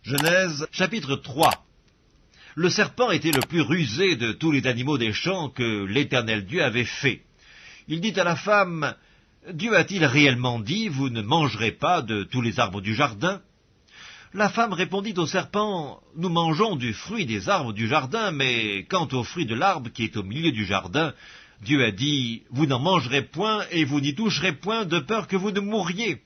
Genèse, chapitre 3. Le serpent était le plus rusé de tous les animaux des champs que l'Éternel Dieu avait fait. Il dit à la femme, « Dieu a-t-il réellement dit, vous ne mangerez pas de tous les arbres du jardin ?» La femme répondit au serpent, « Nous mangeons du fruit des arbres du jardin, mais quant au fruit de l'arbre qui est au milieu du jardin, Dieu a dit, vous n'en mangerez point et vous n'y toucherez point de peur que vous ne mouriez. »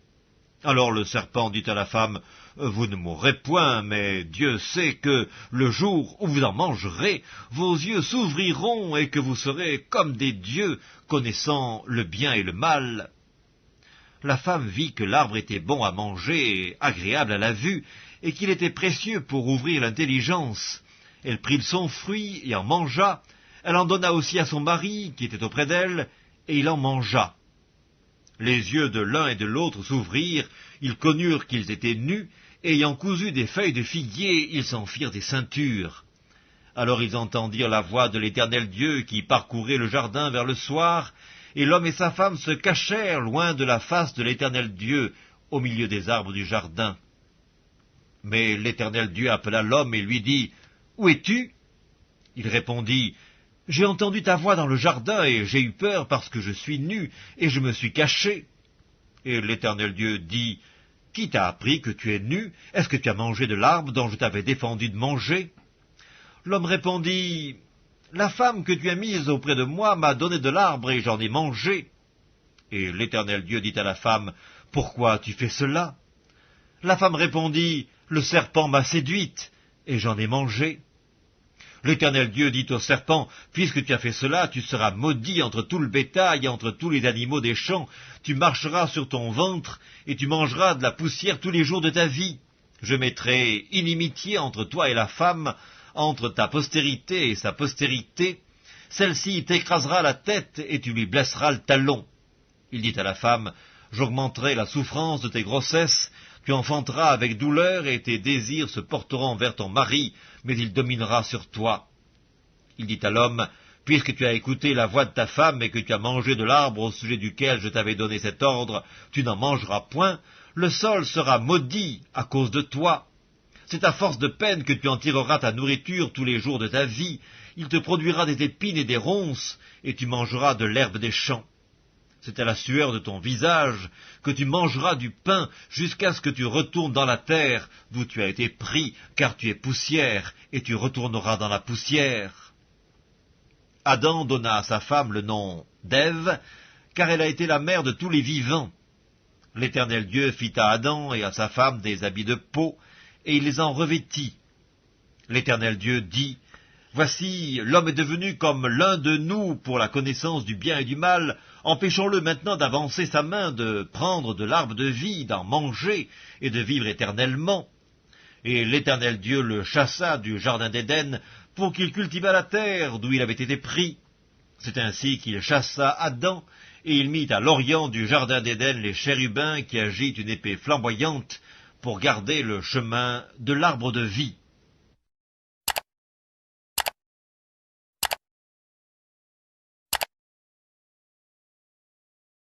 Alors le serpent dit à la femme, « Vous ne mourrez point, mais Dieu sait que le jour où vous en mangerez, vos yeux s'ouvriront et que vous serez comme des dieux, connaissant le bien et le mal. » La femme vit que l'arbre était bon à manger et agréable à la vue, et qu'il était précieux pour ouvrir l'intelligence. Elle prit de son fruit et en mangea. Elle en donna aussi à son mari, qui était auprès d'elle, et il en mangea. Les yeux de l'un et de l'autre s'ouvrirent, ils connurent qu'ils étaient nus, et ayant cousu des feuilles de figuier, ils s'en firent des ceintures. Alors ils entendirent la voix de l'Éternel Dieu qui parcourait le jardin vers le soir, et l'homme et sa femme se cachèrent loin de la face de l'Éternel Dieu, au milieu des arbres du jardin. Mais l'Éternel Dieu appela l'homme et lui dit, « Où es-tu » Il répondit, « J'ai entendu ta voix dans le jardin, et j'ai eu peur parce que je suis nu, et je me suis caché. » Et l'Éternel Dieu dit, « Qui t'a appris que tu es nu? Est-ce que tu as mangé de l'arbre dont je t'avais défendu de manger ?» L'homme répondit, « La femme que tu as mise auprès de moi m'a donné de l'arbre, et j'en ai mangé. » Et l'Éternel Dieu dit à la femme, « Pourquoi tu fais cela ?» La femme répondit, « Le serpent m'a séduite, et j'en ai mangé. » L'Éternel Dieu dit au serpent, « Puisque tu as fait cela, tu seras maudit entre tout le bétail et entre tous les animaux des champs. Tu marcheras sur ton ventre, et tu mangeras de la poussière tous les jours de ta vie. Je mettrai inimitié entre toi et la femme, entre ta postérité et sa postérité. Celle-ci t'écrasera la tête, et tu lui blesseras le talon. » Il dit à la femme, « J'augmenterai la souffrance de tes grossesses. Tu enfanteras avec douleur, et tes désirs se porteront vers ton mari, mais il dominera sur toi. » Il dit à l'homme, « Puisque tu as écouté la voix de ta femme, et que tu as mangé de l'arbre au sujet duquel je t'avais donné cet ordre, tu n'en mangeras point, le sol sera maudit à cause de toi. C'est à force de peine que tu en tireras ta nourriture tous les jours de ta vie. Il te produira des épines et des ronces, et tu mangeras de l'herbe des champs. C'est à la sueur de ton visage que tu mangeras du pain jusqu'à ce que tu retournes dans la terre d'où tu as été pris, car tu es poussière, et tu retourneras dans la poussière. » Adam donna à sa femme le nom d'Ève, car elle a été la mère de tous les vivants. L'Éternel Dieu fit à Adam et à sa femme des habits de peau, et il les en revêtit. L'Éternel Dieu dit, « Voici, l'homme est devenu comme l'un de nous pour la connaissance du bien et du mal. Empêchons-le maintenant d'avancer sa main, de prendre de l'arbre de vie, d'en manger et de vivre éternellement. » Et l'Éternel Dieu le chassa du jardin d'Éden pour qu'il cultivât la terre d'où il avait été pris. C'est ainsi qu'il chassa Adam, et il mit à l'orient du jardin d'Éden les chérubins qui agitent une épée flamboyante pour garder le chemin de l'arbre de vie.